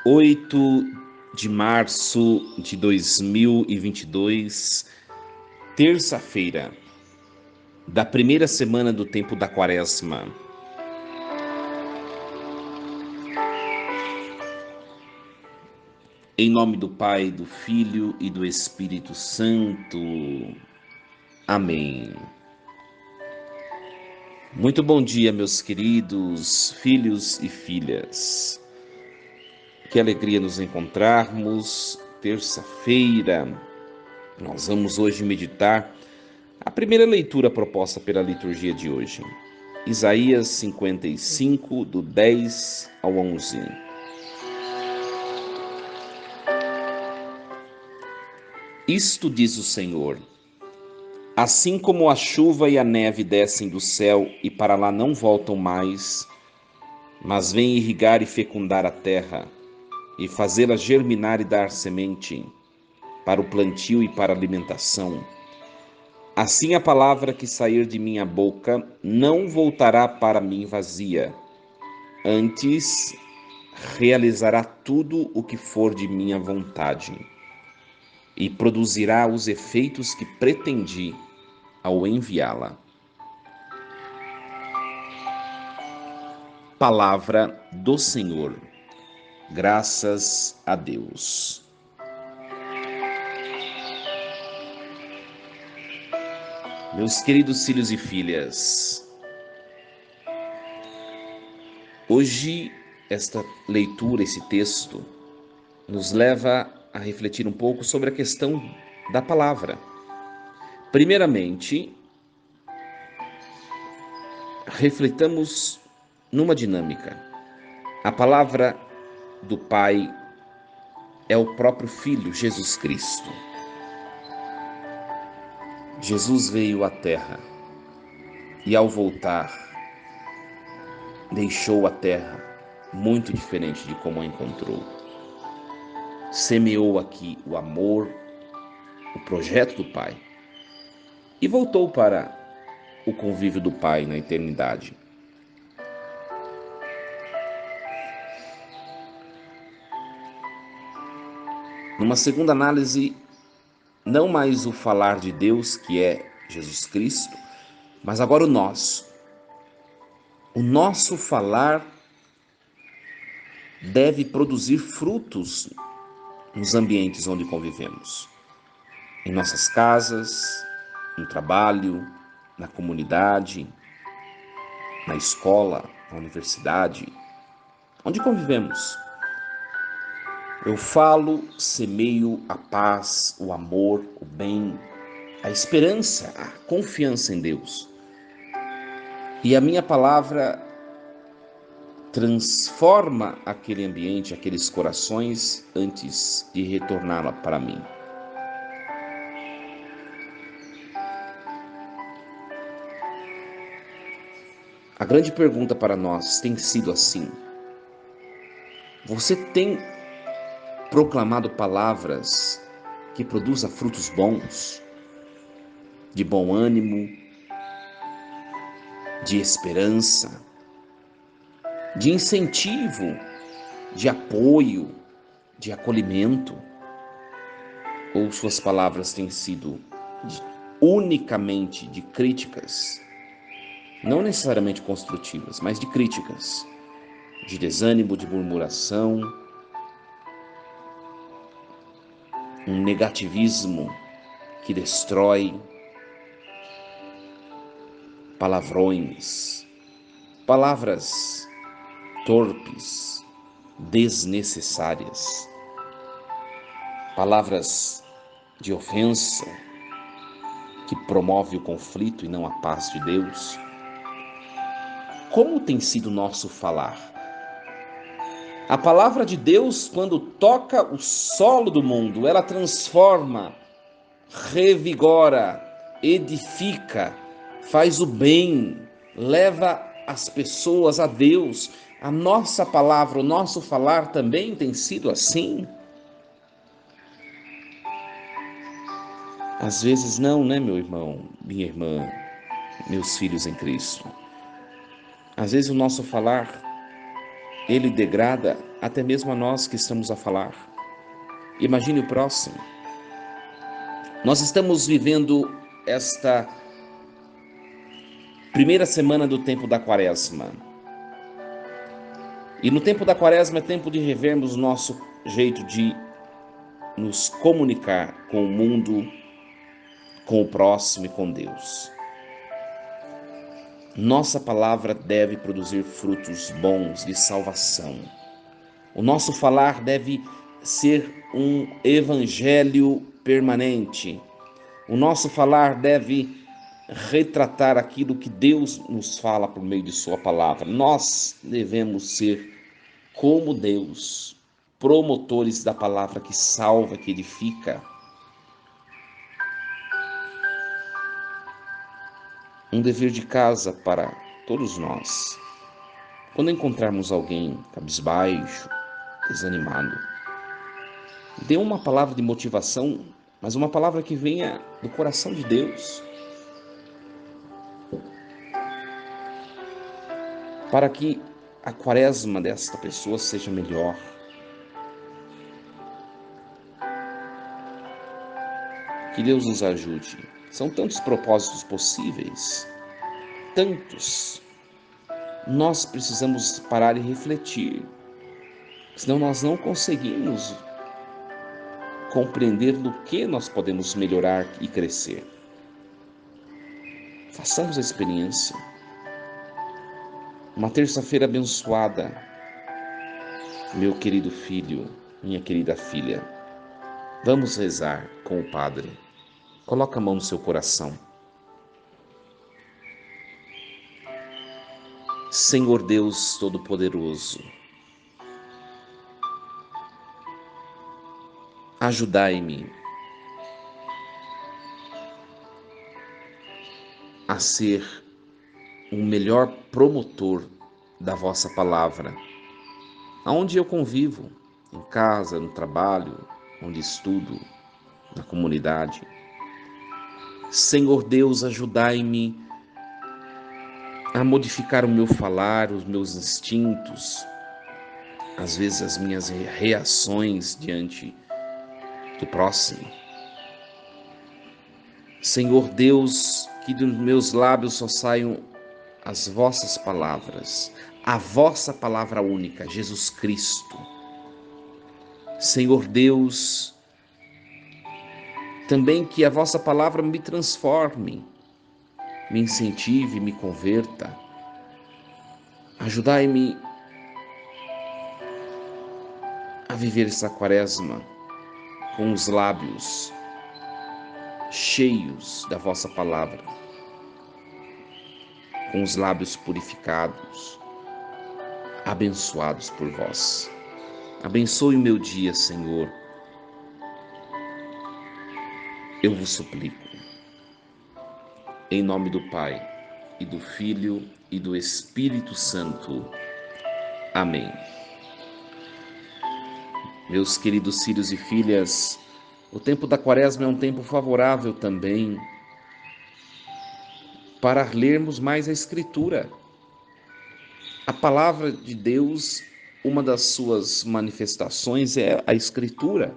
8 de março de 2022, terça-feira, da primeira semana do tempo da Quaresma. Em nome do Pai, do Filho e do Espírito Santo. Amém. Muito bom dia, meus queridos filhos e filhas. Que alegria nos encontrarmos. Terça-feira, nós vamos hoje meditar a primeira leitura proposta pela liturgia de hoje. Isaías 55, do 10 ao 11. Isto diz o Senhor: assim como a chuva e a neve descem do céu e para lá não voltam mais, mas vêm irrigar e fecundar a terra, e fazê-la germinar e dar semente, para o plantio e para a alimentação, assim a palavra que sair de minha boca não voltará para mim vazia, antes realizará tudo o que for de minha vontade e produzirá os efeitos que pretendi ao enviá-la. Palavra do Senhor. Graças a Deus. Meus queridos filhos e filhas, hoje esta leitura, esse texto, nos leva a refletir um pouco sobre a questão da palavra. Primeiramente, refletamos numa dinâmica. A palavra do Pai é o próprio Filho, Jesus Cristo. Jesus veio à Terra e, ao voltar, deixou a Terra muito diferente de como a encontrou. Semeou aqui o amor, o projeto do Pai, e voltou para o convívio do Pai na eternidade. Numa segunda análise, não mais o falar de Deus, que é Jesus Cristo, mas agora o nosso. O nosso falar deve produzir frutos nos ambientes onde convivemos. Em nossas casas, no trabalho, na comunidade, na escola, na universidade, onde convivemos. Eu falo, semeio a paz, o amor, o bem, a esperança, a confiança em Deus. E a minha palavra transforma aquele ambiente, aqueles corações, antes de retorná-la para mim. A grande pergunta para nós tem sido assim: você tem proclamado palavras que produzam frutos bons, de bom ânimo, de esperança, de incentivo, de apoio, de acolhimento? Ou suas palavras têm sido unicamente de críticas, não necessariamente construtivas, mas de críticas, de desânimo, de murmuração, um negativismo que destrói, palavrões, palavras torpes, desnecessárias, palavras de ofensa que promove o conflito e não a paz de Deus? Como tem sido o nosso falar? A palavra de Deus, quando toca o solo do mundo, ela transforma, revigora, edifica, faz o bem, leva as pessoas a Deus. A nossa palavra, o nosso falar também tem sido assim? Às vezes não, né, meu irmão, minha irmã, meus filhos em Cristo? Às vezes o nosso falar ele degrada até mesmo a nós que estamos a falar. Imagine o próximo. Nós estamos vivendo esta primeira semana do tempo da Quaresma. E no tempo da Quaresma é tempo de revermos o nosso jeito de nos comunicar com o mundo, com o próximo e com Deus. Nossa palavra deve produzir frutos bons de salvação. O nosso falar deve ser um evangelho permanente. O nosso falar deve retratar aquilo que Deus nos fala por meio de sua palavra. Nós devemos ser como Deus, promotores da palavra que salva, que edifica. Um dever de casa para todos nós. Quando encontrarmos alguém cabisbaixo, desanimado, dê uma palavra de motivação, mas uma palavra que venha do coração de Deus, para que a quaresma desta pessoa seja melhor. Que Deus nos ajude. São tantos propósitos possíveis, tantos. Nós precisamos parar e refletir, senão nós não conseguimos compreender do que nós podemos melhorar e crescer. Façamos a experiência. Uma terça-feira abençoada, meu querido filho, minha querida filha. Vamos rezar com o Padre. Coloca a mão no seu coração. Senhor Deus Todo-Poderoso, ajudai-me a ser um melhor promotor da vossa palavra, aonde eu convivo, em casa, no trabalho, onde estudo, na comunidade. Senhor Deus, ajudai-me a modificar o meu falar, os meus instintos, às vezes as minhas reações diante do próximo. Senhor Deus, que dos meus lábios só saiam as vossas palavras, a vossa palavra única, Jesus Cristo. Senhor Deus, também que a vossa palavra me transforme, me incentive, me converta. Ajudai-me a viver essa quaresma com os lábios cheios da vossa palavra, com os lábios purificados, abençoados por vós. Abençoe o meu dia, Senhor. Eu vos suplico. Em nome do Pai, e do Filho, e do Espírito Santo. Amém. Meus queridos filhos e filhas, o tempo da Quaresma é um tempo favorável também para lermos mais a Escritura. A palavra de Deus, uma das suas manifestações é a Escritura.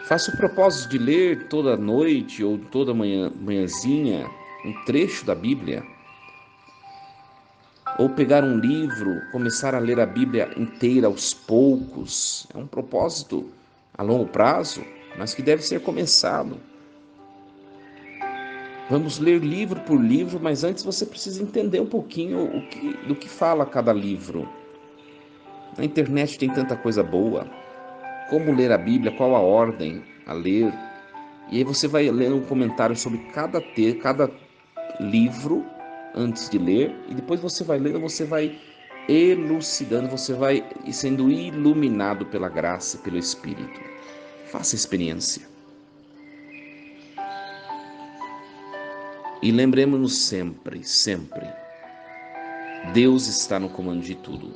Faça o propósito de ler toda noite ou toda manhãzinha um trecho da Bíblia. Ou pegar um livro, começar a ler a Bíblia inteira aos poucos. É um propósito a longo prazo, mas que deve ser começado. Vamos ler livro por livro, mas antes você precisa entender um pouquinho do que fala cada livro. Na internet tem tanta coisa boa. Como ler a Bíblia, qual a ordem a ler. E aí você vai lendo um comentário sobre cada livro antes de ler, e depois você vai lendo, você vai elucidando, você vai sendo iluminado pela graça e pelo Espírito. Faça a experiência. E lembremos-nos sempre, Deus está no comando de tudo.